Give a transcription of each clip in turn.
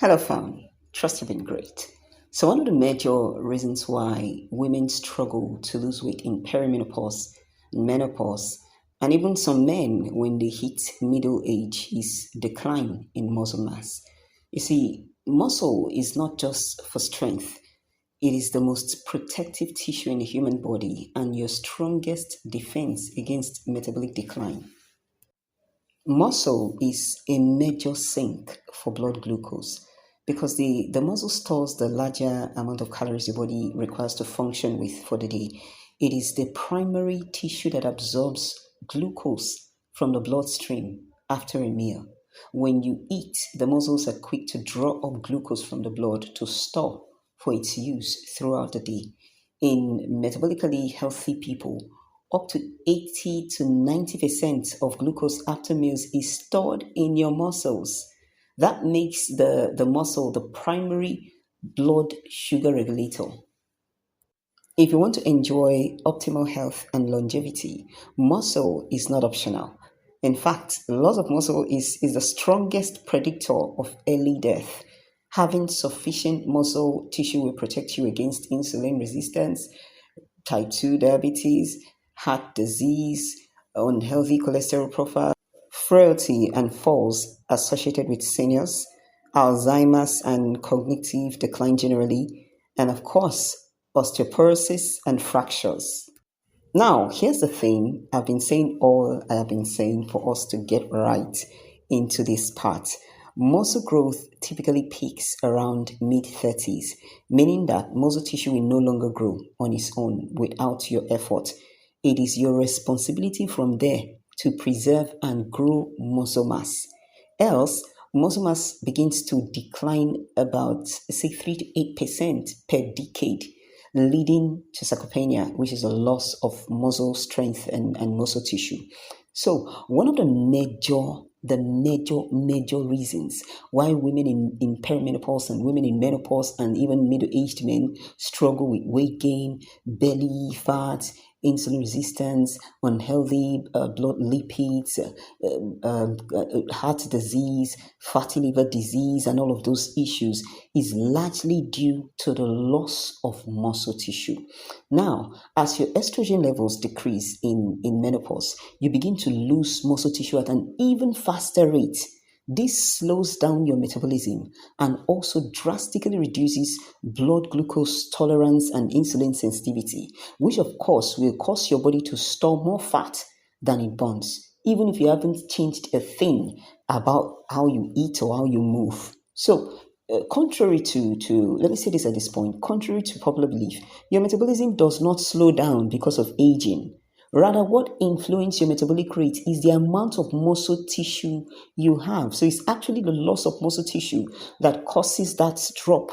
Hello, fam. Trust you've been great. So, one of the major reasons why women struggle to lose weight in perimenopause, menopause, and even some men when they hit middle age is decline in muscle mass. You see, muscle is not just for strength, it is the most protective tissue in the human body and your strongest defense against metabolic decline. Muscle is a major sink for blood glucose because the muscle stores the larger amount of calories your body requires to function with for the day. It is the primary tissue that absorbs glucose from the bloodstream after a meal. When you eat, the muscles are quick to draw up glucose from the blood to store for its use throughout the day. In metabolically healthy people, up to 80 to 90% of glucose after meals is stored in your muscles. That makes the muscle the primary blood sugar regulator. If you want to enjoy optimal health and longevity, muscle is not optional. In fact, loss of muscle is the strongest predictor of early death. Having sufficient muscle tissue will protect you against insulin resistance, type 2 diabetes, heart disease, unhealthy cholesterol profile, frailty and falls associated with seniors, Alzheimer's and cognitive decline generally, and of course, osteoporosis and fractures. Now, here's the thing I've been saying all I have been saying for us to get right into this part. Muscle growth typically peaks around mid 30s, meaning that muscle tissue will no longer grow on its own without your effort. It is your responsibility from there to preserve and grow muscle mass. Else, muscle mass begins to decline about, say, 3 to 8% per decade, leading to sarcopenia, which is a loss of muscle strength and muscle tissue. So, one of the major reasons why women in perimenopause and women in menopause and even middle-aged men struggle with weight gain, belly fat, insulin resistance, unhealthy blood lipids, heart disease, fatty liver disease, and all of those issues is largely due to the loss of muscle tissue. Now, as your estrogen levels decrease in menopause, you begin to lose muscle tissue at an even faster rate. This slows down your metabolism and also drastically reduces blood glucose tolerance and insulin sensitivity, which of course will cause your body to store more fat than it burns, even if you haven't changed a thing about how you eat or how you move. So, contrary to, let me say this at this point, contrary to popular belief, your metabolism does not slow down because of aging. Rather, what influences your metabolic rate is the amount of muscle tissue you have. So it's actually the loss of muscle tissue that causes that drop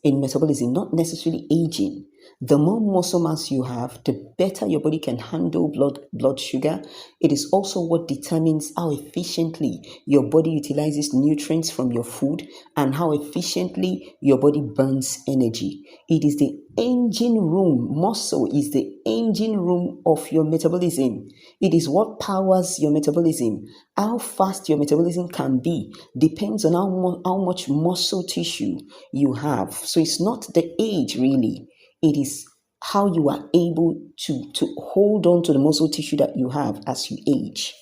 in metabolism, not necessarily aging. The more muscle mass you have, the better your body can handle blood sugar. It is also what determines how efficiently your body utilizes nutrients from your food and how efficiently your body burns energy. It is the engine room. Muscle is the engine room of your metabolism. It is what powers your metabolism. How fast your metabolism can be depends on how much muscle tissue you have. So it's not the age really. It is how you are able to hold on to the muscle tissue that you have as you age.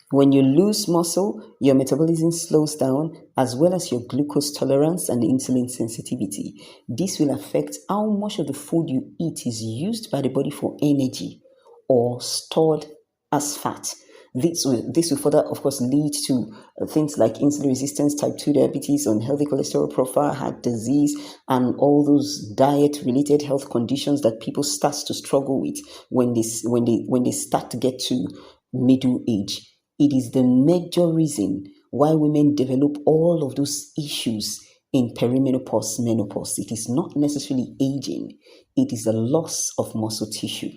When you lose muscle, your metabolism slows down as well as your glucose tolerance and insulin sensitivity. This will affect how much of the food you eat is used by the body for energy or stored as fat. This will further, of course, lead to things like insulin resistance, type 2 diabetes, unhealthy cholesterol profile, heart disease, and all those diet-related health conditions that people start to struggle with when they start to get to middle age. It is the major reason why women develop all of those issues in perimenopause, menopause. It is not necessarily aging, it is a loss of muscle tissue.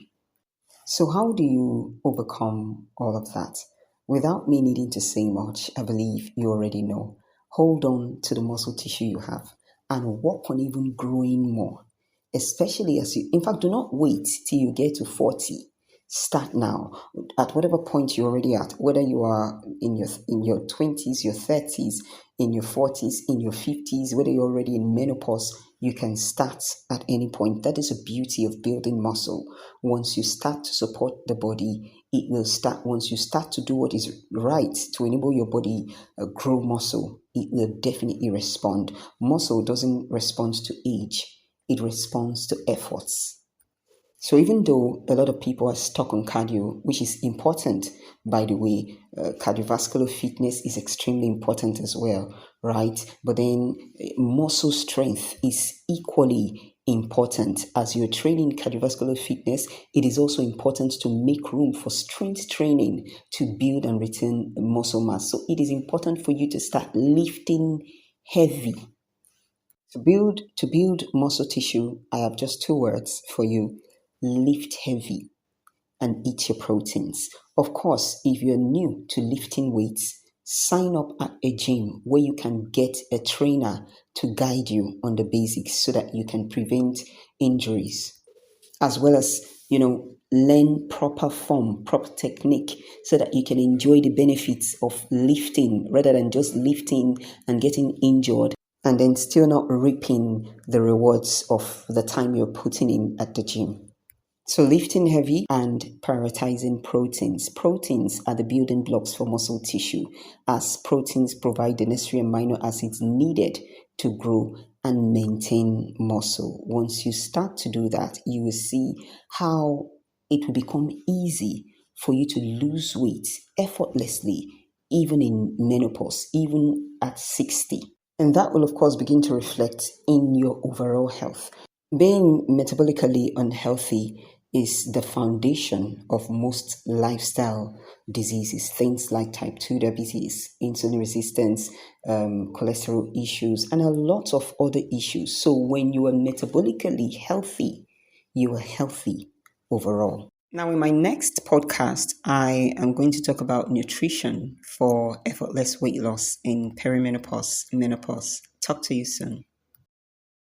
So, how do you overcome all of that? Without me needing to say much, I believe you already know. Hold on to the muscle tissue you have and work on even growing more, especially in fact, do not wait till you get to 40. Start now at whatever point you're already at, whether you are in your 20s, your 30s, in your 40s, in your 50s, whether you're already in menopause, you can start at any point. That is the beauty of building muscle. Once you start to support the body, it will start. Once you start to do what is right to enable your body grow muscle, it will definitely respond. Muscle doesn't respond to age, it responds to efforts. So even though a lot of people are stuck on cardio, which is important, by the way, cardiovascular fitness is extremely important as well, right? But then muscle strength is equally important. As you're training cardiovascular fitness, it is also important to make room for strength training to build and retain muscle mass. So it is important for you to start lifting heavy. To build muscle tissue, I have just two words for you: lift heavy and eat your proteins. Of course, if you're new to lifting weights, sign up at a gym where you can get a trainer to guide you on the basics so that you can prevent injuries, as well as, learn proper form, proper technique, so that you can enjoy the benefits of lifting rather than just lifting and getting injured and then still not reaping the rewards of the time you're putting in at the gym. So lifting heavy and prioritizing proteins. Proteins are the building blocks for muscle tissue, as proteins provide the necessary amino acids needed to grow and maintain muscle. Once you start to do that, you will see how it will become easy for you to lose weight effortlessly, even in menopause, even at 60. And that will, of course, begin to reflect in your overall health. Being metabolically unhealthy is the foundation of most lifestyle diseases, things like type 2 diabetes, insulin resistance, cholesterol issues, and a lot of other issues. So when you are metabolically healthy, you are healthy overall. Now, in my next podcast, I am going to talk about nutrition for effortless weight loss in perimenopause, menopause. Talk to you soon.